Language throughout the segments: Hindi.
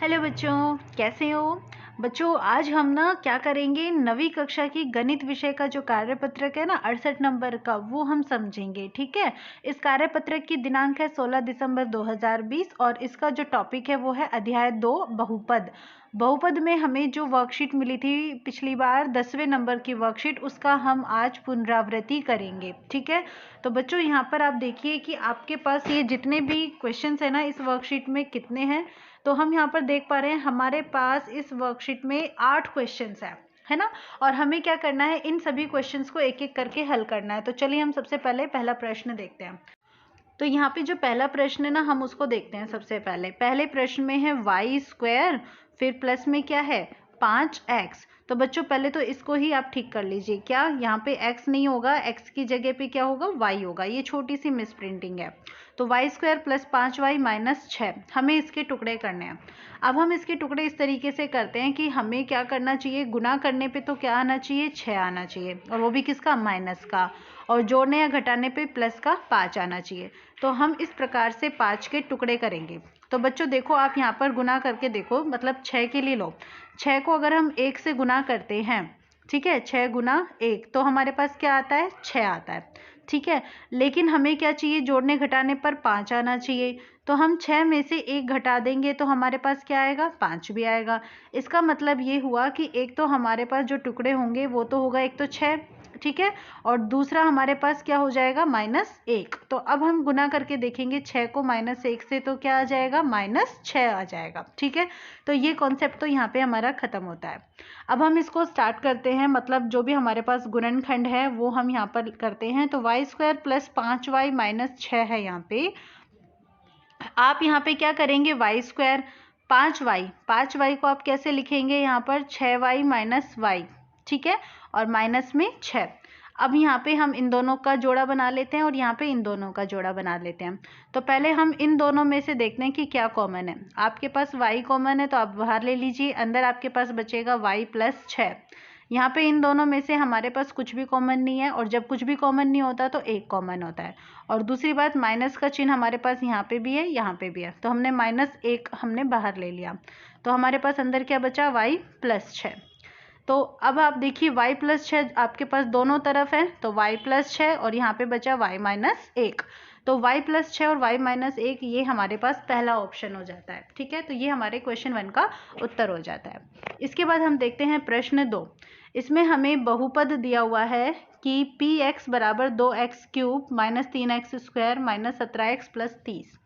हेलो बच्चों, कैसे हो बच्चों। आज हम ना क्या करेंगे, नवीं कक्षा की गणित विषय का जो कार्यपत्रक है ना 68 नंबर का, वो हम समझेंगे। ठीक है। इस कार्यपत्रक की दिनांक है 16 दिसंबर 2020 और इसका जो टॉपिक है वो है अध्याय 2 बहुपद। बहुपद में हमें जो वर्कशीट मिली थी पिछली बार 10वें नंबर की वर्कशीट, उसका हम आज पुनरावृत्ति करेंगे। ठीक है। तो बच्चों यहाँ पर आप देखिए कि आपके पास ये जितने भी क्वेश्चंस है ना इस वर्कशीट में कितने हैं। तो हम यहाँ पर देख पा रहे हैं हमारे पास इस वर्कशीट में 8 क्वेश्चंस है ना। और हमें क्या करना है, इन सभी क्वेश्चंस को एक एक करके हल करना है। तो चलिए हम सबसे पहले पहला प्रश्न देखते हैं। तो यहाँ पे जो पहला प्रश्न है ना, हम उसको देखते हैं। सबसे पहले प्रश्न में है वाई स्क्वायर, फिर प्लस में क्या है 5x। तो बच्चों पहले तो इसको ही आप ठीक कर लीजिए। क्या यहाँ पे x नहीं होगा, x की जगह पे क्या होगा y होगा। ये छोटी सी मिस प्रिंटिंग है। तो Y square plus 5y minus 6, हमें इसके टुकड़े करने हैं। अब हम इसके टुकड़े इस तरीके से करते हैं कि हमें क्या करना चाहिए, गुना करने पे तो क्या आना चाहिए 6 आना चाहिए, और वो भी किसका माइनस का, और जोड़ने या घटाने पे प्लस का 5 आना चाहिए। तो हम इस प्रकार से 5 के टुकड़े करेंगे। तो बच्चों देखो, आप यहाँ पर गुना करके देखो, मतलब 6 के लिए लो। 6 को अगर हम 1 से गुना करते हैं, ठीक है, 6 गुना 1, तो हमारे पास क्या आता है 6 आता है। ठीक है। लेकिन हमें क्या चाहिए, जोड़ने घटाने पर 5 आना चाहिए। तो हम 6 में से 1 घटा देंगे तो हमारे पास क्या आएगा, 5 भी आएगा। इसका मतलब ये हुआ कि एक तो हमारे पास जो टुकड़े होंगे वो तो होगा एक तो 6, ठीक है, और दूसरा हमारे पास क्या हो जाएगा -1। तो अब हम गुना करके देखेंगे 6 को -1 से, तो क्या आ जाएगा -6 आ जाएगा। ठीक है। तो ये कॉन्सेप्ट तो यहाँ पे हमारा खत्म होता है। अब हम इसको स्टार्ट करते हैं, मतलब जो भी हमारे पास गुणनखंड है वो हम यहाँ पर करते हैं। तो Y square plus 5y minus 6 है यहाँ पे। आप यहाँ पे क्या करेंगे, वाई स्क्वायर 5y को आप कैसे लिखेंगे, यहाँ पर 6y माइनस वाई, ठीक है, और माइनस में 6। अब यहाँ पे हम इन दोनों का जोड़ा बना लेते हैं और यहाँ पे इन दोनों का जोड़ा बना लेते हैं। तो पहले हम इन दोनों में से देखते हैं कि क्या कॉमन है। आपके पास y कॉमन है तो आप बाहर ले लीजिए, अंदर आपके पास बचेगा y प्लस 6। यहाँ पे इन दोनों में से हमारे पास कुछ भी कॉमन नहीं है, और जब कुछ भी कॉमन नहीं होता तो एक कॉमन होता है। और दूसरी बात, माइनस का चिन्ह हमारे पास यहाँ पे भी है, यहाँ पे भी है, तो हमने -1 हमने बाहर ले लिया। तो हमारे पास अंदर क्या बचा, y प्लस 6। तो अब आप देखिए y प्लस 6 आपके पास दोनों तरफ है, तो y प्लस 6 और यहाँ पे बचा y माइनस 1। तो y प्लस 6 और y माइनस 1 ये हमारे पास पहला ऑप्शन हो जाता है। ठीक है। तो ये हमारे क्वेश्चन 1 का उत्तर हो जाता है। इसके बाद हम देखते हैं प्रश्न 2। इसमें हमें बहुपद दिया हुआ है कि px बराबर 2x cube minus 3x square minus 17x plus 30,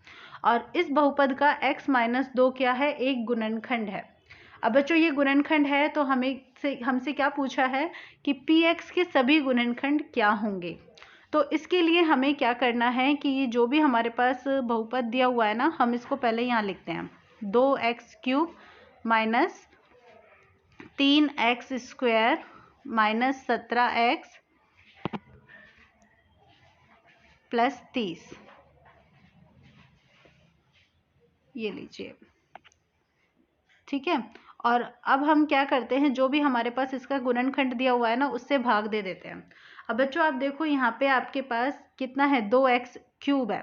और इस बहुपद का x माइनस 2 क्या है, एक गुणनखंड है। अब बच्चों ये गुणनखंड है तो हमसे क्या पूछा है कि px के सभी गुणनखंड क्या होंगे। तो इसके लिए हमें क्या करना है कि ये जो भी हमारे पास बहुपद दिया हुआ है ना, हम इसको पहले यहाँ लिखते हैं। 2x cube minus 3x square minus 17x plus 30, ये लीजिए। ठीक है। और अब हम क्या करते हैं, जो भी हमारे पास इसका गुणनखंड दिया हुआ है ना उससे भाग दे देते हैं। अब बच्चों आप देखो यहाँ पे आपके पास कितना है, 2x क्यूब है,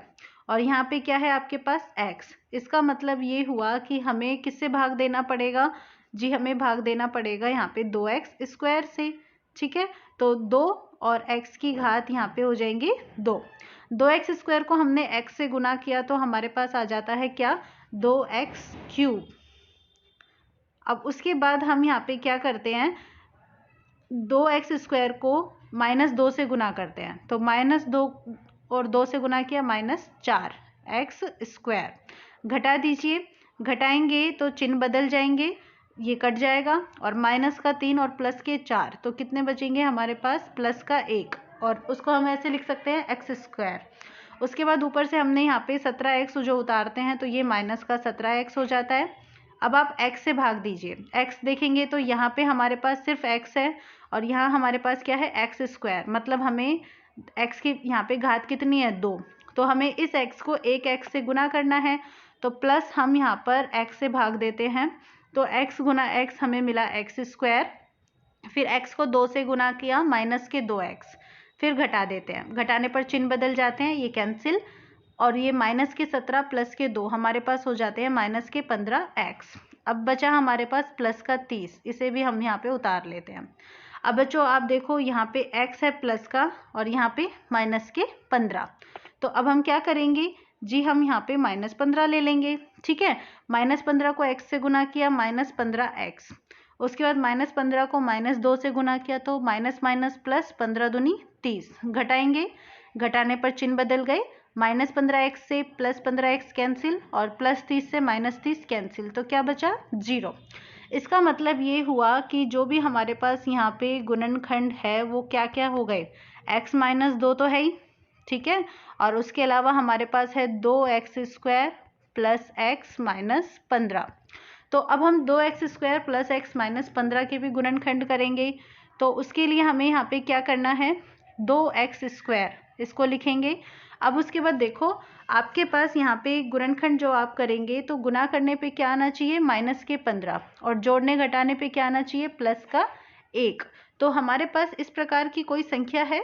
और यहाँ पे क्या है आपके पास x। इसका मतलब ये हुआ कि हमें किससे भाग देना पड़ेगा जी, हमें भाग देना पड़ेगा यहाँ पे 2x स्क्वायर से। ठीक है। तो 2 और x की घात यहाँ पे हो जाएंगे 2x स्क्वायर को हमने x से गुना किया तो हमारे पास आ जाता है क्या, 2x क्यूब। अब उसके बाद हम यहाँ पे क्या करते हैं, 2x स्क्वायर को -2 से गुना करते हैं। तो -2 और 2 से गुना किया -4x स्क्वायर। घटा दीजिए, घटाएंगे तो चिन्ह बदल जाएंगे, ये कट जाएगा, और माइनस का 3 और प्लस के 4, तो कितने बचेंगे हमारे पास, प्लस का 1, और उसको हम ऐसे लिख सकते हैं x स्क्वायर। उसके बाद ऊपर से हमने यहाँ पे 17x जो उतारते हैं तो ये माइनस का 17x हो जाता है। अब आप x से भाग दीजिए, x देखेंगे तो यहाँ पे हमारे पास सिर्फ x है, और यहाँ हमारे पास क्या है x स्क्वायर, मतलब हमें x की यहाँ पे घात कितनी है 2, तो हमें इस x को एक x से गुना करना है। तो प्लस हम यहाँ पर x से भाग देते हैं, तो x गुना x हमें मिला x स्क्वायर, फिर x को 2 से गुना किया माइनस के 2x, फिर घटा देते हैं, घटाने पर चिन्ह बदल जाते हैं, ये कैंसिल, और ये -17 प्लस के 2 हमारे पास हो जाते हैं -15x। अब बचा हमारे पास प्लस का 30, इसे भी हम यहाँ पे उतार लेते हैं। अब बच्चों आप देखो यहाँ पे x है प्लस का और यहाँ पे माइनस के 15। तो अब हम क्या करेंगे जी, हम यहाँ पे -15 ले लेंगे। ठीक है, -15 को x से गुना किया -15x, उसके बाद -15 को -2 से गुना किया तो माइनस माइनस प्लस, 15 दूनी 30, घटाएंगे, घटाने पर चिन्ह बदल गए, -15x से +15x कैंसिल और +30 से -30 कैंसिल, तो क्या बचा 0। इसका मतलब ये हुआ कि जो भी हमारे पास यहाँ पे गुणनखंड है वो क्या क्या हो गए, x - 2 तो है ही, ठीक है, और उसके अलावा हमारे पास है 2x² प्लस x - 15। तो अब हम 2x² प्लस x - 15 के भी गुणनखंड करेंगे। तो उसके लिए हमें यहाँ पे क्या करना है, 2x², इसको लिखेंगे। अब उसके बाद देखो आपके पास यहाँ पे गुणनखंड जो आप करेंगे तो गुना करने पे क्या आना चाहिए, -15, और जोड़ने घटाने पे क्या आना चाहिए, प्लस का 1। तो हमारे पास इस प्रकार की कोई संख्या है,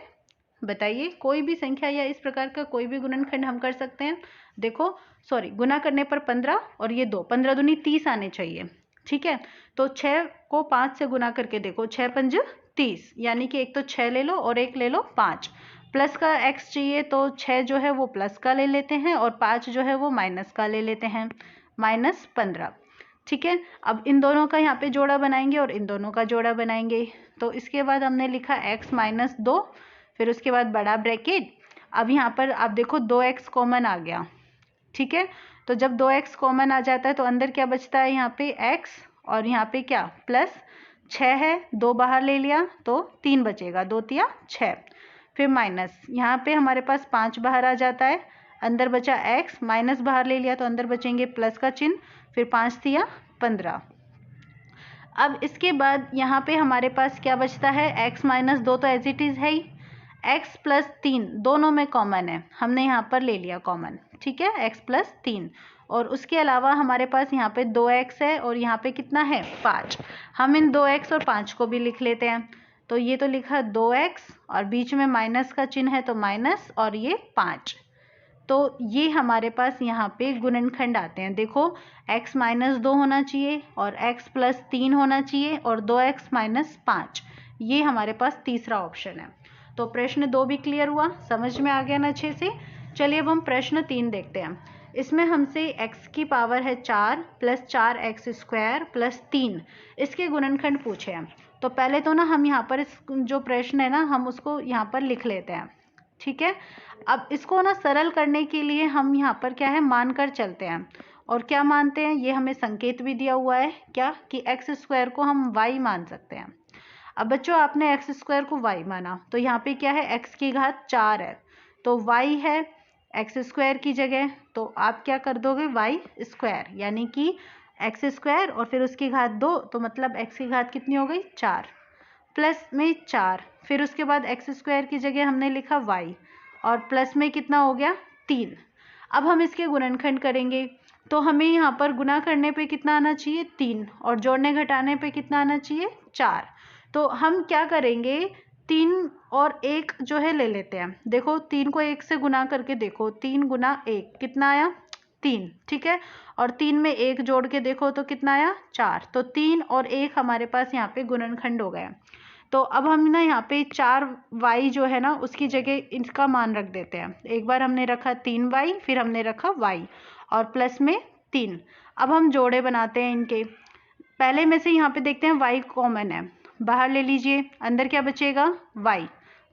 बताइए, कोई भी संख्या या इस प्रकार का कोई भी गुणनखंड हम कर सकते हैं। देखो सॉरी, गुना करने पर 15 और ये 2, 15 दूनी 30 आने चाहिए। ठीक है, तो 6 को 5 से गुना करके देखो, 6 पंज 30, यानी कि एक तो 6 ले लो और एक ले लो 5। प्लस का x चाहिए तो 6 जो है वो प्लस का ले लेते हैं और 5 जो है वो माइनस का ले लेते हैं, -15। ठीक है, अब इन दोनों का यहाँ पे जोड़ा बनाएंगे और इन दोनों का जोड़ा बनाएंगे। तो इसके बाद हमने लिखा x - 2, फिर उसके बाद बड़ा ब्रैकेट। अब यहाँ पर आप देखो 2x कॉमन आ गया। ठीक है, तो जब 2x कॉमन आ जाता है तो अंदर क्या बचता है, यहाँ पे x और यहाँ पे क्या प्लस 6 है, 2 बाहर ले लिया तो 3 बचेगा, 2 तिया 6, फिर माइनस, यहाँ पे हमारे पास 5 बाहर आ जाता है, अंदर बचा x, माइनस बाहर ले लिया तो अंदर बचेंगे प्लस का चिन्ह, फिर 5 तिया 15। अब इसके बाद यहाँ पे हमारे पास क्या बचता है, x - 2 तो एज इट इज़ है ही, x + 3 दोनों में कॉमन है, हमने यहाँ पर ले लिया कॉमन। ठीक है, x + 3, और उसके अलावा हमारे पास यहाँ पे 2x है और यहाँ पे कितना है 5। हम इन 2x और 5 को भी लिख लेते हैं। तो ये तो लिखा 2x और बीच में माइनस का चिन्ह है तो माइनस, और ये 5। तो ये हमारे पास यहाँ पे गुणनखंड आते हैं। देखो x - 2 होना चाहिए और x + 3 होना चाहिए और 2x - 5, ये हमारे पास तीसरा ऑप्शन है। तो प्रश्न 2 भी क्लियर हुआ, समझ में आ गया ना अच्छे से। चलिए अब हम प्रश्न 3 देखते हैं। इसमें हमसे x की पावर है 4 + 4x² + 3, इसके गुणनखंड पूछे हैं। तो पहले तो ना हम यहाँ पर इस जो प्रश्न है ना हम उसको यहाँ पर लिख लेते हैं। ठीक है, अब इसको ना सरल करने के लिए हम यहाँ पर क्या है, मानकर चलते हैं। और क्या मानते हैं, ये हमें संकेत भी दिया हुआ है क्या, कि x² को हम y मान सकते हैं। अब बच्चों आपने x² को y माना तो यहाँ पे क्या है, x की घात 4 है, तो y है x² की जगह, तो आप क्या कर दोगे y², यानी कि x² और फिर उसकी घात 2, तो मतलब x की घात कितनी हो गई 4, प्लस में 4, फिर उसके बाद x² की जगह हमने लिखा y और प्लस में कितना हो गया 3। अब हम इसके गुणनखंड करेंगे तो हमें यहाँ पर गुना करने पे कितना आना चाहिए 3 और जोड़ने घटाने पे कितना आना चाहिए 4। तो हम क्या करेंगे, 3 और 1 जो है ले लेते हैं। देखो 3 को 1 से गुना करके देखो, 3 × 1 कितना आया 3। ठीक है, और 3 में 1 जोड़ के देखो तो कितना आया 4। तो 3 और 1 हमारे पास यहाँ पे गुणनखंड हो गया। तो अब हम ना यहाँ पे 4y जो है ना उसकी जगह इसका मान रख देते हैं। एक बार हमने रखा 3y, फिर हमने रखा y और प्लस में 3। अब हम जोड़े बनाते हैं इनके। पहले में से यहाँ पे देखते हैं y कॉमन है, बाहर ले लीजिए, अंदर क्या बचेगा y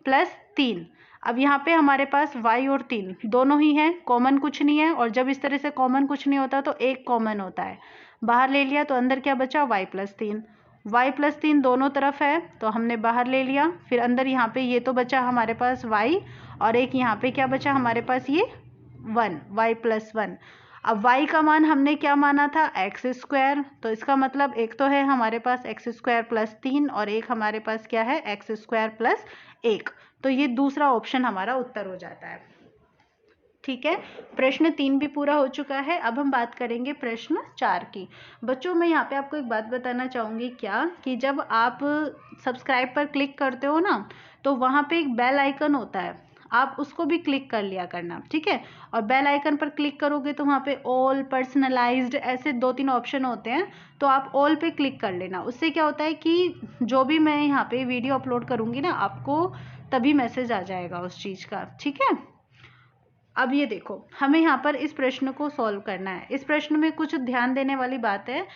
+ 3। अब यहाँ पे हमारे पास y और 3 दोनों ही हैं, कॉमन कुछ नहीं है, और जब इस तरह से कॉमन कुछ नहीं होता तो एक कॉमन होता है, बाहर ले लिया तो अंदर क्या बचा y + 3। y + 3 दोनों तरफ है तो हमने बाहर ले लिया, फिर अंदर यहाँ पे ये तो बचा हमारे पास y और एक यहाँ पे क्या बचा हमारे पास ये 1, y + 1। अब y का मान हमने क्या माना था x², तो इसका मतलब एक तो है हमारे पास x² + 3 और एक हमारे पास क्या है x² + 1, तो ये दूसरा ऑप्शन हमारा उत्तर हो जाता है। ठीक है, प्रश्न 3 भी पूरा हो चुका है। अब हम बात करेंगे प्रश्न 4 की। बच्चों मैं यहाँ पे आपको एक बात बताना चाहूँगी क्या, कि जब आप सब्सक्राइब पर क्लिक करते हो ना तो वहाँ पे एक बेल आइकन होता है, आप उसको भी क्लिक कर लिया करना, ठीक है। और बेल आइकन पर क्लिक करोगे तो वहाँ पे ऑल, पर्सनलाइज्ड, ऐसे 2-3 ऑप्शन होते हैं, तो आप ऑल पे क्लिक कर लेना। उससे क्या होता है कि जो भी मैं यहाँ पे वीडियो अपलोड करूँगी ना, आपको तभी मैसेज आ जाएगा उस चीज़ का, ठीक है। अब ये देखो, हमें यहाँ पर इस प्रश्न को सॉल्व करना है। इस प्रश्न में कुछ ध्यान देने वाली बात है,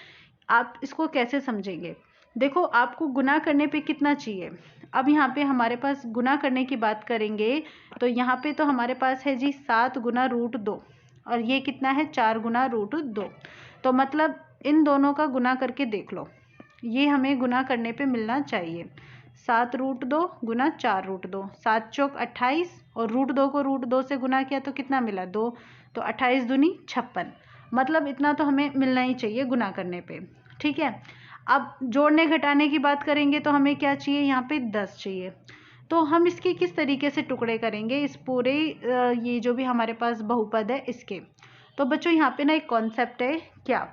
आप इसको कैसे समझेंगे। देखो, आपको गुना करने पे कितना चाहिए। अब यहाँ पे हमारे पास गुना करने की बात करेंगे तो यहाँ पे तो हमारे पास है जी 7 गुना √2, और ये कितना है 4 गुना √2। तो मतलब इन दोनों का गुना करके देख लो, ये हमें गुना करने पे मिलना चाहिए। 7√2 गुना 4√2, 7 चौक 28, और √2 को √2 से गुना किया तो कितना मिला 2, तो 28 दूनी 56। मतलब इतना तो हमें मिलना ही चाहिए गुना करने पे, ठीक है। अब जोड़ने घटाने की बात करेंगे तो हमें क्या चाहिए, यहाँ पे 10 चाहिए। तो हम इसके किस तरीके से टुकड़े करेंगे, इस पूरे ये जो भी हमारे पास बहुपद है इसके। तो बच्चों यहाँ पे ना एक कॉन्सेप्ट है, क्या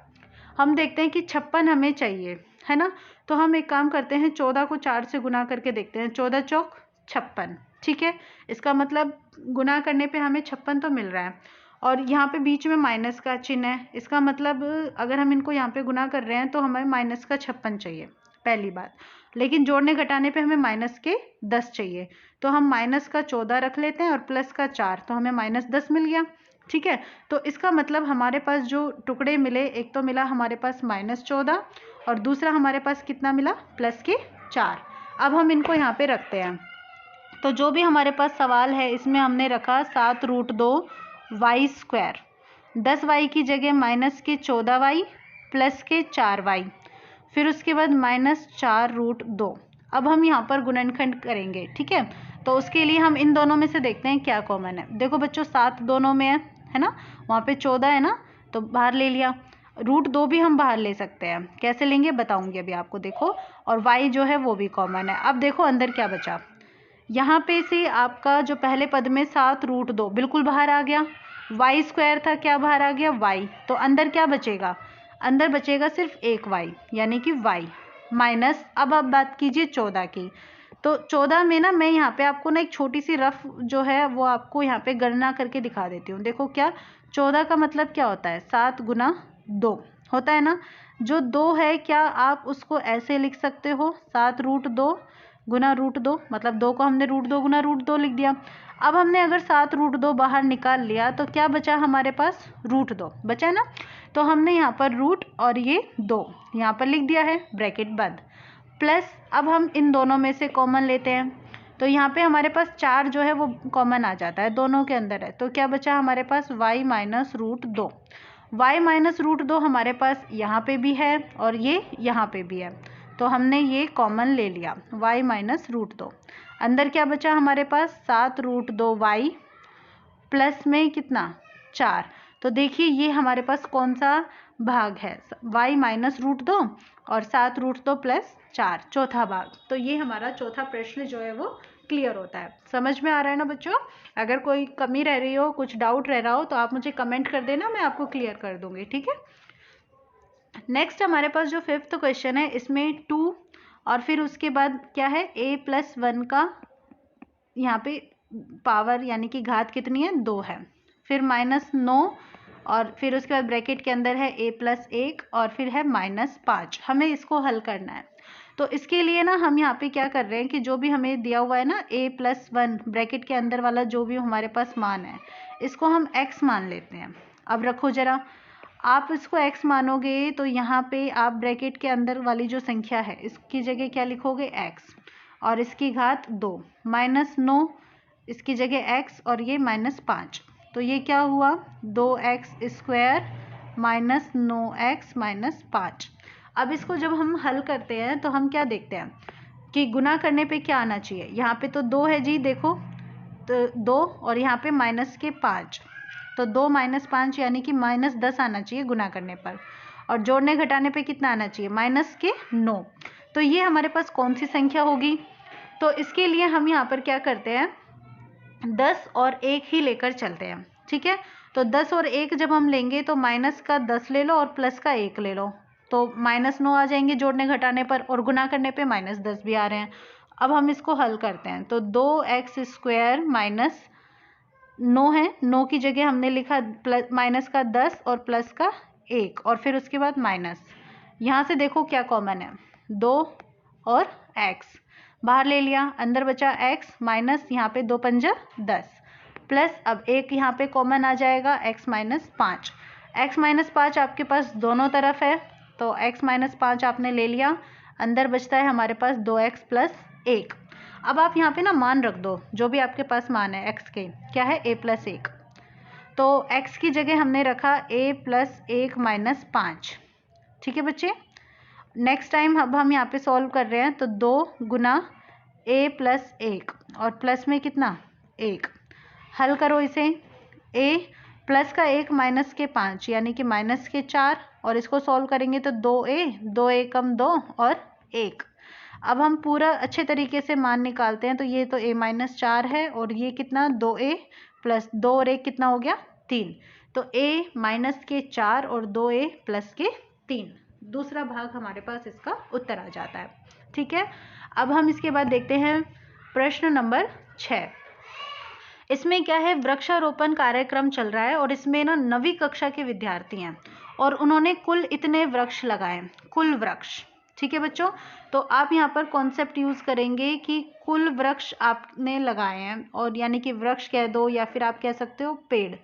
हम देखते हैं कि 56 हमें चाहिए, है ना। तो हम एक काम करते हैं, 14 को 4 से गुना करके देखते हैं। 14 चौक 56, ठीक है। इसका मतलब गुना करने पे हमें 56 तो मिल रहा है, और यहाँ पे बीच में माइनस का चिन्ह है। इसका मतलब अगर हम इनको यहाँ पे गुना कर रहे हैं तो हमें माइनस का 56 चाहिए, पहली बात। लेकिन जोड़ने घटाने पे हमें माइनस के 10 चाहिए, तो हम माइनस का 14 रख लेते हैं और प्लस का 4, तो हमें -10 मिल गया, ठीक है। तो इसका मतलब हमारे पास जो टुकड़े मिले, एक तो मिला हमारे पास -14, और दूसरा हमारे पास कितना मिला, प्लस के 4। अब हम इनको यहाँ पे रखते हैं। तो जो भी हमारे पास सवाल है इसमें हमने रखा 7√2 y², 10y की जगह माइनस के 14y प्लस के 4y, फिर उसके बाद -4√2। अब हम यहाँ पर गुणनखंड करेंगे, ठीक है। तो उसके लिए हम इन दोनों में से देखते हैं क्या कॉमन है। देखो बच्चों, 7 दोनों में है ना, वहाँ पे 14 है ना, तो बाहर ले लिया। √2 भी हम बाहर ले सकते हैं, कैसे लेंगे बताऊंगी अभी आपको, देखो। और y जो है वो भी कॉमन है। अब देखो अंदर क्या बचा, यहाँ पे से आपका जो पहले पद में 7√2 बिल्कुल बाहर आ गया, y² था, क्या बाहर आ गया, y। तो अंदर क्या बचेगा, अंदर बचेगा सिर्फ एक y, यानी कि y माइनस। अब आप बात कीजिए 14 की। तो 14 में ना मैं यहाँ पे आपको ना एक छोटी सी रफ जो है वो आपको यहाँ पे गणना करके दिखा देती हूँ। देखो क्या, 14 का मतलब क्या होता है, 7 गुना 2 होता है ना। जो 2 है, क्या आप उसको ऐसे लिख सकते हो, 7√2 गुना √2, मतलब 2 को हमने √2 गुना √2 लिख दिया। अब हमने अगर 7√2 बाहर निकाल लिया तो क्या बचा हमारे पास, √2 बचा है ना। तो हमने यहाँ पर रूट और ये 2 यहाँ पर लिख दिया है, ब्रैकेट बंद, प्लस। अब हम इन दोनों में से कॉमन लेते हैं, तो यहाँ पे हमारे पास 4 जो है वो कॉमन आ जाता है, दोनों के अंदर है। तो क्या बचा हमारे पास y माइनस √2, y माइनस √2 हमारे पास यहाँ पे भी है और ये यहाँ पे भी है, तो हमने ये कॉमन ले लिया, y माइनस √2। अंदर क्या बचा हमारे पास, 7√2y प्लस में कितना 4। तो देखिए ये हमारे पास कौन सा भाग है, y माइनस √2 और 7√2 प्लस 4, चौथा भाग। तो ये हमारा चौथा प्रश्न जो है वो क्लियर होता है। समझ में आ रहा है ना बच्चों। अगर कोई कमी रह रही हो, कुछ डाउट रह रहा हो, तो आप मुझे कमेंट कर देना, मैं आपको क्लियर कर दूंगी, ठीक है। नेक्स्ट हमारे पास जो 5th क्वेश्चन है, इसमें 2 और फिर उसके बाद क्या है, a+1 का यहाँ पे पावर यानी कि घात कितनी है, 2 है, फिर -9 और फिर उसके बाद ब्रैकेट के अंदर है a+1 और फिर है -5। हमें इसको हल करना है। तो इसके लिए ना हम यहाँ पे क्या कर रहे हैं कि जो भी हमें दिया हुआ है ना a+1 ब्रैकेट के अंदर वाला जो भी हमारे पास मान है, इसको हम x मान लेते हैं। अब रखो जरा, आप इसको x मानोगे तो यहाँ पे आप ब्रैकेट के अंदर वाली जो संख्या है इसकी जगह क्या लिखोगे, x, और इसकी घात 2, -9 इसकी जगह x और ये -5। तो ये क्या हुआ, 2x² -9x -5। अब इसको जब हम हल करते हैं तो हम क्या देखते हैं कि गुना करने पे क्या आना चाहिए। यहाँ पे तो 2 है जी, देखो तो 2 और यहाँ पे -5, तो 2 - 5 यानी कि -10 आना चाहिए गुना करने पर, और जोड़ने घटाने पे कितना आना चाहिए, -9। तो ये हमारे पास कौन सी संख्या होगी। तो इसके लिए हम यहाँ पर क्या करते हैं, 10 और 1 ही लेकर चलते हैं, ठीक है। तो 10 और 1 जब हम लेंगे तो माइनस का 10 ले लो और प्लस का 1 ले लो, तो -9 आ जाएंगे जोड़ने घटाने पर, और गुना करने पे -10 भी आ रहे हैं। अब हम इसको हल करते हैं तो 2x² माइनस 9 है, 9 की जगह हमने लिखा प्लस माइनस का 10 और प्लस का 1 और फिर उसके बाद माइनस। यहाँ से देखो क्या कॉमन है, 2 और x बाहर ले लिया, अंदर बचा x माइनस यहाँ पे 2 पंजा 10 प्लस अब एक यहाँ पे कॉमन आ जाएगा x माइनस 5। x माइनस 5 आपके पास दोनों तरफ है तो x माइनस 5 आपने ले लिया, अंदर बचता है हमारे पास 2x प्लस 1। अब आप यहाँ पे ना मान रख दो, जो भी आपके पास मान है x के, क्या है a प्लस 1, तो x की जगह हमने रखा a प्लस 1 माइनस 5। ठीक है बच्चे, नेक्स्ट टाइम अब हम यहाँ पे सॉल्व कर रहे हैं तो 2 गुना a प्लस 1 और प्लस में कितना 1, हल करो इसे, a प्लस का 1 माइनस के 5 यानी कि माइनस के 4 और इसको सॉल्व करेंगे तो 2a कम 2 और 1। अब हम पूरा अच्छे तरीके से मान निकालते हैं तो ये तो a माइनस 4 है और ये कितना 2a प्लस 2 और 1 कितना हो गया 3, तो a माइनस के 4 और 2a प्लस के 3, दूसरा भाग हमारे पास इसका उत्तर आ जाता है। ठीक है, अब हम इसके बाद देखते हैं प्रश्न नंबर 6। इसमें क्या है, वृक्षारोपण कार्यक्रम चल रहा है और इसमें ना 9वीं कक्षा के विद्यार्थी हैं और उन्होंने कुल इतने वृक्ष लगाए, कुल वृक्ष। ठीक है बच्चों, तो आप यहाँ पर कॉन्सेप्ट यूज करेंगे कि कुल वृक्ष आपने लगाए हैं, और यानी कि वृक्ष कह दो या फिर आप कह सकते हो पेड़।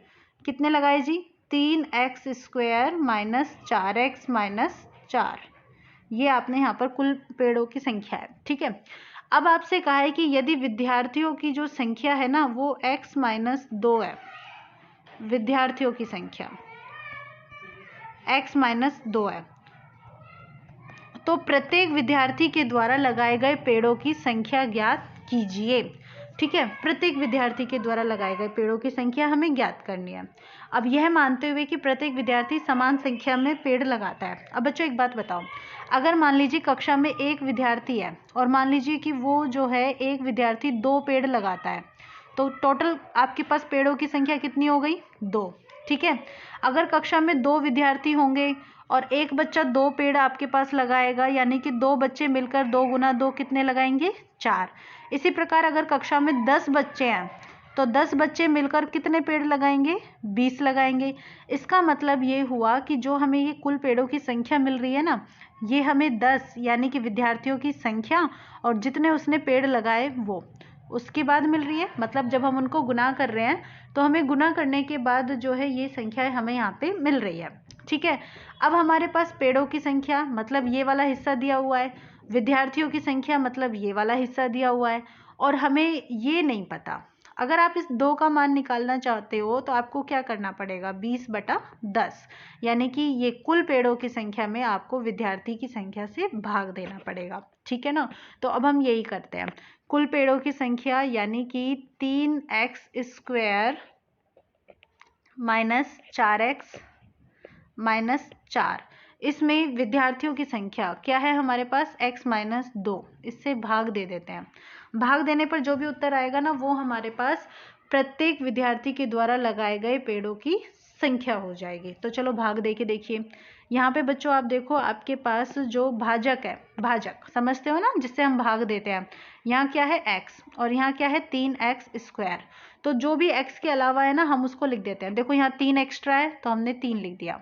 कितने लगाए जी, 3x² माइनस 4x माइनस 4, ये आपने यहाँ पर कुल पेड़ों की संख्या है। ठीक है, अब आपसे कहा है कि यदि विद्यार्थियों की जो संख्या है ना वो x माइनस 2 है, विद्यार्थियों की संख्या x माइनस 2 है, तो प्रत्येक विद्यार्थी के द्वारा लगाए गए पेड़ों की संख्या ज्ञात कीजिए। ठीक है, प्रत्येक विद्यार्थी के द्वारा लगाए गए पेड़ों की संख्या हमें ज्ञात करनी है। अब यह मानते हुए कि प्रत्येक विद्यार्थी समान संख्या में पेड़ लगाता है। अब बच्चों एक बात बताओ, अगर मान लीजिए कक्षा में एक विद्यार्थी है और मान लीजिए कि वो जो है एक विद्यार्थी 2 पेड़ लगाता है, तो टोटल आपके पास पेड़ों की संख्या कितनी हो गई, 2। ठीक है, अगर कक्षा में 2 विद्यार्थी होंगे और एक बच्चा 2 पेड़ आपके पास लगाएगा, यानी कि 2 बच्चे मिलकर 2 गुना 2 कितने लगाएंगे, 4। इसी प्रकार अगर कक्षा में 10 बच्चे हैं तो 10 बच्चे मिलकर कितने पेड़ लगाएंगे, 20 लगाएंगे। इसका मतलब ये हुआ कि जो हमें ये कुल पेड़ों की संख्या मिल रही है ना, ये हमें 10 यानी कि विद्यार्थियों की संख्या और जितने उसने पेड़ लगाए वो उसके बाद मिल रही है। मतलब जब हम उनको गुना कर रहे हैं तो हमें गुना करने के बाद जो है ये संख्या हमें यहाँ पे मिल रही है। ठीक है, अब हमारे पास पेड़ों की संख्या मतलब ये वाला हिस्सा दिया हुआ है, विद्यार्थियों की संख्या मतलब ये वाला हिस्सा दिया हुआ है, और हमें ये नहीं पता। अगर आप इस 2 का मान निकालना चाहते हो तो आपको क्या करना पड़ेगा, 20/10, यानी कि ये कुल पेड़ों की संख्या में आपको विद्यार्थी की संख्या से भाग देना पड़ेगा। ठीक है ना, तो अब हम यही करते हैं, कुल पेड़ों की संख्या यानी कि 3x² माइनस 4x माइनस 4, इसमें विद्यार्थियों की संख्या क्या है हमारे पास, x माइनस 2, इससे भाग दे देते हैं। भाग देने पर जो भी उत्तर आएगा ना वो हमारे पास प्रत्येक विद्यार्थी के द्वारा लगाए गए पेड़ों की संख्या हो जाएगी। तो चलो भाग दे के देखिए। यहाँ पे बच्चों आप देखो, आपके पास जो भाजक है, भाजक समझते हो ना जिससे हम भाग देते हैं, यहाँ क्या है x और यहाँ क्या है 3x², तो जो भी x के अलावा है ना हम उसको लिख देते हैं। देखो यहाँ 3 एक्स्ट्रा है तो हमने 3 लिख दिया,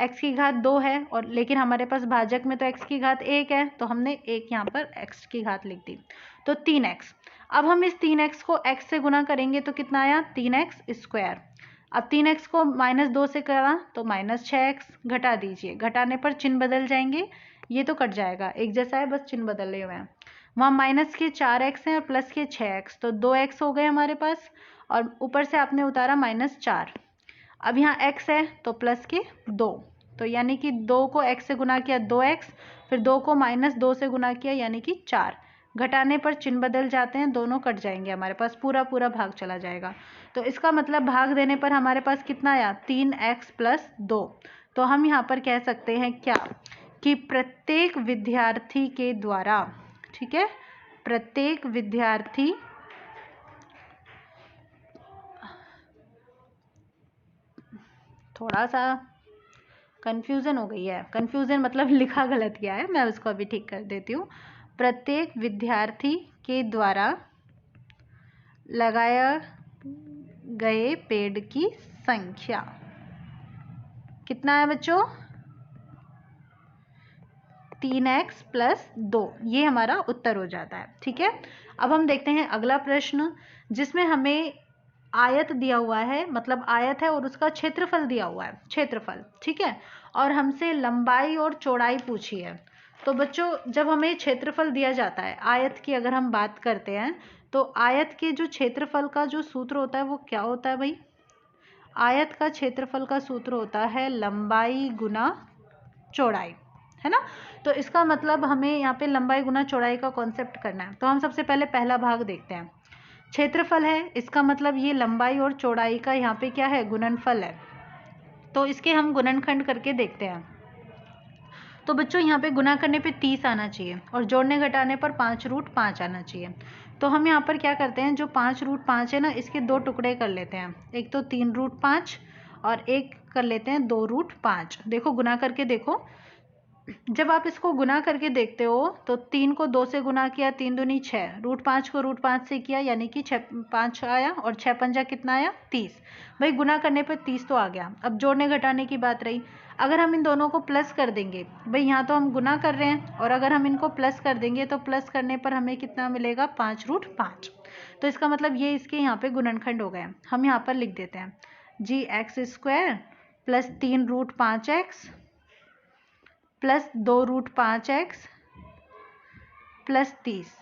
x की घात 2 है और लेकिन हमारे पास भाजक में तो x की घात 1 है तो हमने 1 यहाँ पर x की घात लिख दी, तो 3x। अब हम इस 3x को x से गुना करेंगे तो कितना आया, 3x²। अब 3x को -2 से करा तो -6x, घटा दीजिए, घटाने पर चिन्ह बदल जाएंगे, ये तो कट जाएगा, एक जैसा है बस चिन्ह बदले हुए हैं। वहाँ माइनस के 4x हैं और प्लस के 6x, तो 2x हो गए हमारे पास, और ऊपर से आपने उतारा -4। अब यहाँ x है तो प्लस के 2, तो यानी कि 2 को x से गुना किया 2x, फिर 2 को -2 से गुना किया यानी कि 4, घटाने पर चिन्ह बदल जाते हैं, दोनों कट जाएंगे, हमारे पास पूरा पूरा भाग चला जाएगा। तो इसका मतलब भाग देने पर हमारे पास कितना आया, 3x + 2। तो हम यहाँ पर कह सकते हैं क्या, कि प्रत्येक विद्यार्थी के द्वारा, ठीक है, प्रत्येक विद्यार्थी थोड़ा सा कन्फ्यूज़न हो गई है, कन्फ्यूज़न मतलब लिखा गलत किया है, मैं उसको अभी ठीक कर देती हूँ। प्रत्येक विद्यार्थी के द्वारा लगाया गए पेड़ की संख्या कितना है बच्चों? 3x + 2, ये हमारा उत्तर हो जाता है। ठीक है, अब हम देखते हैं अगला प्रश्न, जिसमें हमें आयत दिया हुआ है, मतलब आयत है और उसका क्षेत्रफल दिया हुआ है, क्षेत्रफल। ठीक है, और हमसे लंबाई और चौड़ाई पूछी है। तो बच्चों जब हमें क्षेत्रफल दिया जाता है आयत की, अगर हम बात करते हैं तो आयत के जो क्षेत्रफल का जो सूत्र होता है वो क्या होता है भाई? आयत का क्षेत्रफल का सूत्र होता है लंबाई गुना चौड़ाई, है ना। तो इसका मतलब हमें यहाँ पे लंबाई गुना चौड़ाई का कॉन्सेप्ट करना है। तो हम सबसे पहले पहला भाग देखते हैं। क्षेत्रफल है, इसका मतलब ये लंबाई और चौड़ाई का यहाँ पे क्या है? गुणनफल है। तो इसके हम गुणनखंड करके देखते हैं। तो बच्चों यहाँ पे गुना करने पे 30 आना चाहिए और जोड़ने घटाने पर 5√5 आना चाहिए। तो हम यहाँ पर क्या करते हैं, जो 5√5 है ना, इसके 2 टुकड़े कर लेते हैं। एक तो 3√5 और एक कर लेते हैं 2√5। देखो गुना करके देखो, जब आप इसको गुना करके देखते हो तो 3 को 2 से गुना किया, 3 दूनी 6, √5 को √5 से किया, यानी कि 5 आया और 6 पंजा कितना आया? 30। भाई गुना करने पर 30 तो आ गया। अब जोड़ने घटाने की बात रही, अगर हम इन दोनों को प्लस कर देंगे, भाई यहाँ तो हम गुना कर रहे हैं और अगर हम इनको प्लस कर देंगे तो प्लस करने पर हमें कितना मिलेगा? 5√5। तो इसका मतलब ये इसके यहाँ पे गुणनखंड हो गए। हम यहाँ पर लिख देते हैं जी x² + 3√5x + 2√5x + 30।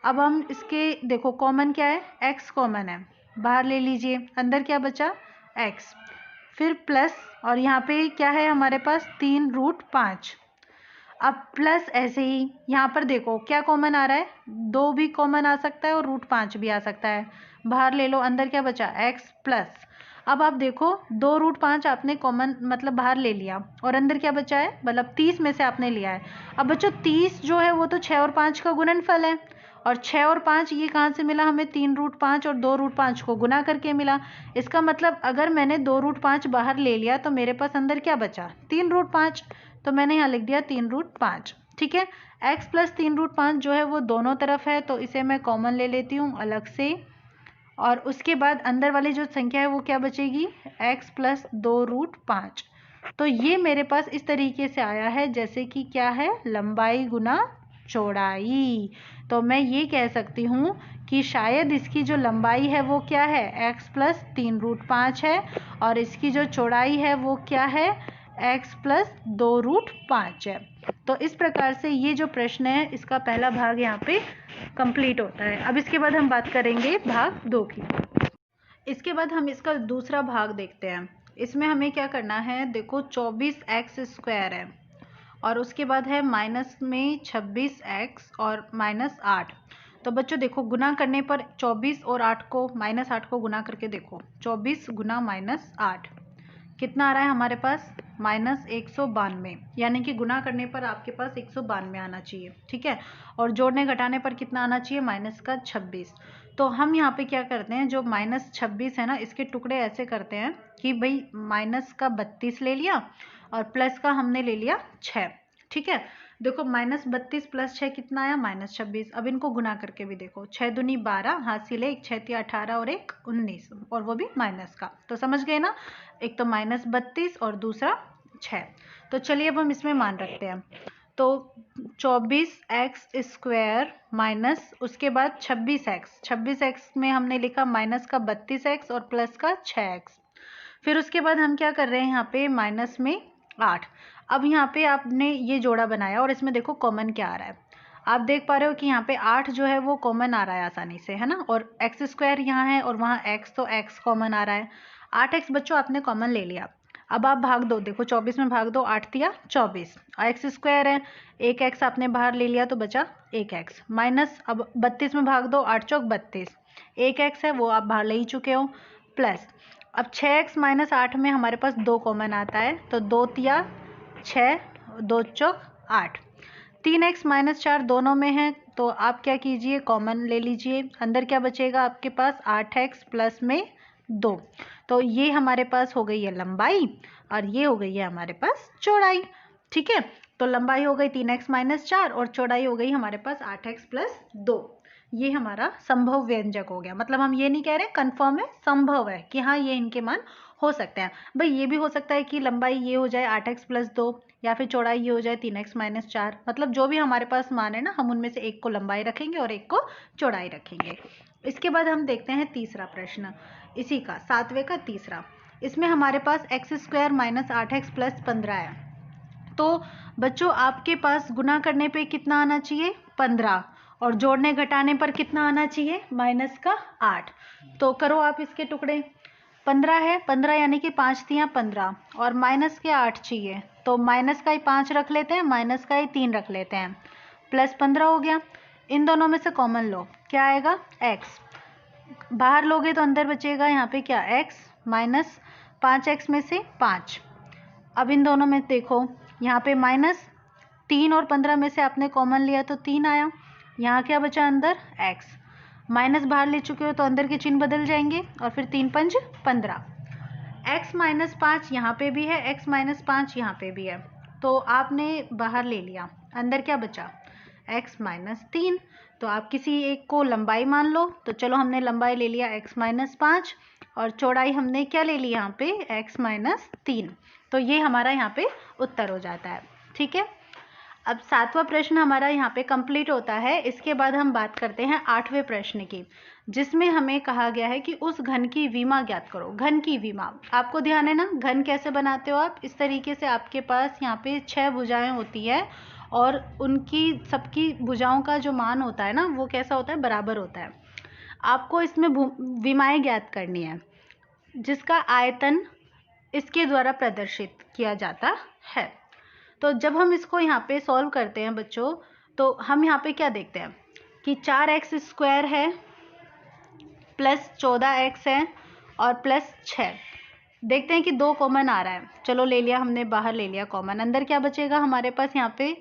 अब हम इसके देखो कॉमन क्या है? x कॉमन है, बाहर ले लीजिए, अंदर क्या बचा? x, फिर प्लस, और यहाँ पे क्या है हमारे पास? 3√5। अब प्लस ऐसे ही यहाँ पर देखो क्या कॉमन आ रहा है? 2 भी कॉमन आ सकता है और √5 भी आ सकता है, बाहर ले लो, अंदर क्या बचा? x plus. अब आप देखो 2√5 आपने कॉमन मतलब बाहर ले लिया और अंदर क्या बचा है? मतलब 30 में से आपने लिया है। अब बच्चों 30 जो है वो तो 6 और 5 का गुणनफल है, और 6 और 5 ये कहाँ से मिला हमें? 3√5 और 2√5 को गुना करके मिला। इसका मतलब अगर मैंने 2√5 बाहर ले लिया तो मेरे पास अंदर क्या बचा? 3√5। तो मैंने यहाँ लिख दिया 3√5। ठीक है, x + 3√5 जो है वो दोनों तरफ है, तो इसे मैं कॉमन ले लेती हूँ अलग से, और उसके बाद अंदर वाली जो संख्या है वो क्या बचेगी? x + 2√5। तो ये मेरे पास इस तरीके से आया है, जैसे कि क्या है? लंबाई गुना चौड़ाई। तो मैं ये कह सकती हूँ कि शायद इसकी जो लंबाई है वो क्या है? x + 3√5 है, और इसकी जो चौड़ाई है वो क्या है? x + 2√5 है। तो इस प्रकार से ये जो प्रश्न है इसका पहला भाग यहाँ पे कंप्लीट होता है। अब इसके बाद हम बात करेंगे भाग 2 की। इसके बाद हम इसका दूसरा भाग देखते हैं। इसमें हमें क्या करना है? देखो 24x² है और उसके बाद है माइनस में 26x और -8। तो बच्चों देखो गुना करने पर 24 और 8 को -8 को गुना करके देखो, 24 गुना -8 कितना आ रहा है हमारे पास? -192, यानी कि गुना करने पर आपके पास 192 आना चाहिए। ठीक है, और जोड़ने घटाने पर कितना आना चाहिए? -26। तो हम यहाँ पे क्या करते हैं, जो -26 है ना, इसके टुकड़े ऐसे करते हैं कि भाई माइनस का 32 ले लिया और प्लस का हमने ले लिया 6। ठीक है, देखो -32 + 6 कितना आया? -26। अब इनको गुना करके भी देखो, 6 दूनी 12, हासिल है 1 6 18 और 1 19, और वो भी माइनस का। तो समझ गए ना, एक तो -32 और दूसरा 6। तो चलिए अब हम इसमें मान रखते हैं। तो 24x² माइनस उसके बाद 26x, 26x में हमने लिखा माइनस का 32x और प्लस का 6x। फिर उसके बाद हम क्या कर रहे हैं यहाँ पे? माइनस में 8। अब यहाँ पे आपने ये जोड़ा बनाया और इसमें देखो कॉमन क्या आ रहा है। आप देख पा रहे हो कि यहाँ पे 8 जो है वो कॉमन आ रहा है आसानी से, है ना, और x² यहाँ है और वहाँ x, तो x कॉमन आ रहा है। 8x बच्चों आपने कॉमन ले लिया। अब आप भाग दो, देखो 24 में भाग दो, 8 दिया 24, x² है, 1x आपने बाहर ले लिया तो बचा 1x, माइनस अब 32 में भाग दो, 8 चौक 32, 1x है वो आप बाहर ले ही चुके हो, प्लस अब 6x - 8 में हमारे पास 2 कॉमन आता है, तो 2 तिया 6, 2 चौक 8, 3x - 4 दोनों में है, तो आप क्या कीजिए? कॉमन ले लीजिए, अंदर क्या बचेगा आपके पास? 8x प्लस में 2। तो ये हमारे पास हो गई है लंबाई और ये हो गई है हमारे पास चौड़ाई। ठीक है, तो लंबाई हो गई 3x - 4 और चौड़ाई हो गई हमारे पास 8x + 2। ये हमारा संभव व्यंजक हो गया। मतलब हम ये नहीं कह रहे कंफर्म है, संभव है कि हाँ ये इनके मान हो सकते हैं। भाई ये भी हो सकता है कि लंबाई ये हो जाए 8x + 2 या फिर चौड़ाई ये हो जाए 3x - 4। मतलब जो भी हमारे पास मान है ना, हम उनमें से एक को लंबाई रखेंगे और एक को चौड़ाई रखेंगे। इसके बाद हम देखते हैं तीसरा प्रश्न, इसी का 7वें का तीसरा। इसमें हमारे पास x² - 8x + 15 है। तो बच्चों आपके पास गुना करने पे कितना आना चाहिए 15, और जोड़ने घटाने पर कितना आना चाहिए -8। तो करो आप इसके टुकड़े। 15 है, 15 यानी कि 5 तियाँ 15, और माइनस के 8 चाहिए, तो माइनस का ही 5 रख लेते हैं, माइनस का ही 3 रख लेते हैं, प्लस 15 हो गया। इन दोनों में से कॉमन लो, क्या आएगा x, बाहर लोगे तो अंदर बचेगा यहाँ पे क्या x माइनस 5x में से 5। अब इन दोनों में देखो, यहाँ पे -3 और 15 में से आपने कॉमन लिया तो 3 आया। यहाँ क्या बचा अंदर x, माइनस बाहर ले चुके हो तो अंदर के चिन्ह बदल जाएंगे, और फिर 3 × 5 = 15। x - 5 यहाँ पे भी है, x - 5 यहाँ पे भी है, तो आपने बाहर ले लिया, अंदर क्या बचा x - 3। तो आप किसी एक को लंबाई मान लो, तो चलो हमने लंबाई ले लिया x - 5, और चौड़ाई हमने क्या ले ली यहाँ पे x - 3। तो ये हमारा यहाँ पे उत्तर हो जाता है। ठीक है, अब 7वां प्रश्न हमारा यहाँ पे कंप्लीट होता है। इसके बाद हम बात करते हैं 8वें प्रश्न की, जिसमें हमें कहा गया है कि उस घन की विमा ज्ञात करो। घन की विमा, आपको ध्यान है ना घन कैसे बनाते हो आप, इस तरीके से आपके पास यहाँ पे 6 भुजाएं होती है, और उनकी सबकी भुजाओं का जो मान होता है ना, वो कैसा होता है, बराबर होता है। आपको इसमें विमाएं ज्ञात करनी है, जिसका आयतन इसके द्वारा प्रदर्शित किया जाता है। तो जब हम इसको यहाँ पे सॉल्व करते हैं बच्चों, तो हम यहाँ पे क्या देखते हैं कि 4x² है प्लस 14x है और प्लस 6। देखते हैं कि 2 कॉमन आ रहा है, चलो ले लिया हमने, बाहर ले लिया कॉमन, अंदर क्या बचेगा हमारे पास यहाँ पे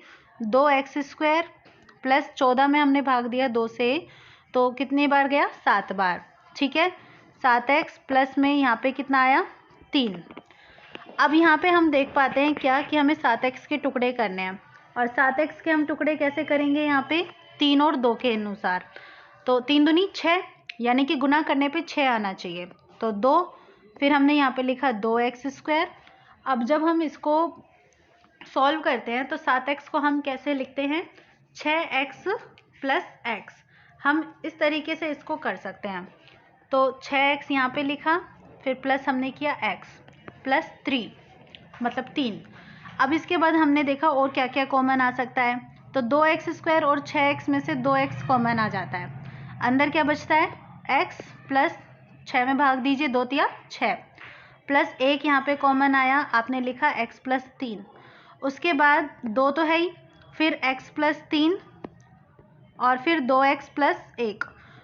2x² प्लस 14 में हमने भाग दिया 2 से, तो कितनी बार गया 7 बार। ठीक है, 7x प्लस में यहाँ पे कितना आया 3। अब यहाँ पे हम देख पाते हैं क्या कि हमें 7x के टुकड़े करने हैं, और 7x के हम टुकड़े कैसे करेंगे यहाँ पे 3 और 2 के अनुसार। तो 3 दूनी 6, यानी कि गुना करने पे 6 आना चाहिए, तो 2, फिर हमने यहाँ पे लिखा 2x²। अब जब हम इसको सॉल्व करते हैं तो 7x को हम कैसे लिखते हैं 6x + x। हम इस तरीके से इसको कर सकते हैं, तो 6x यहाँ पे लिखा, फिर प्लस हमने किया x प्लस 3 मतलब 3। अब इसके बाद हमने देखा और क्या क्या कॉमन आ सकता है, तो 2x² और 6x में से 2x कॉमन आ जाता है, अंदर क्या बचता है x प्लस 6 में भाग दीजिए, 2 × 6 प्लस 1 यहाँ पे कॉमन आया, आपने लिखा x प्लस 3। उसके बाद 2 तो है ही, फिर x प्लस 3 और फिर 2x प्लस 1।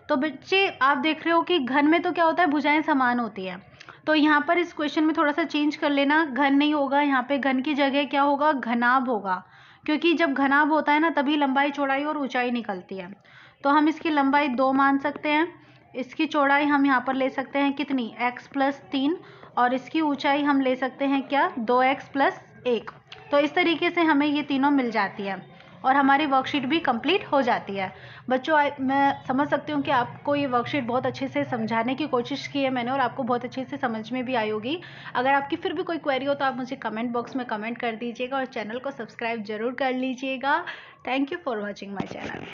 तो बच्चे आप देख रहे हो कि घन में तो क्या होता है भुजाएं समान होती हैं, तो यहाँ पर इस क्वेश्चन में थोड़ा सा चेंज कर लेना, घन नहीं होगा यहाँ पे, घन की जगह क्या होगा घनाभ होगा, क्योंकि जब घनाभ होता है ना तभी लंबाई चौड़ाई और ऊंचाई निकलती है। तो हम इसकी लंबाई 2 मान सकते हैं, इसकी चौड़ाई हम यहाँ पर ले सकते हैं कितनी x प्लस 3, और इसकी ऊंचाई हम ले सकते हैं क्या 2x प्लस 1। तो इस तरीके से हमें ये तीनों मिल जाती है, और हमारी वर्कशीट भी कंप्लीट हो जाती है। बच्चों मैं समझ सकती हूँ कि आपको ये वर्कशीट बहुत अच्छे से समझाने की कोशिश की है मैंने, और आपको बहुत अच्छे से समझ में भी आई होगी। अगर आपकी फिर भी कोई क्वेरी हो तो आप मुझे कमेंट बॉक्स में कमेंट कर दीजिएगा, और चैनल को सब्सक्राइब जरूर कर लीजिएगा। Thank you for watching my channel.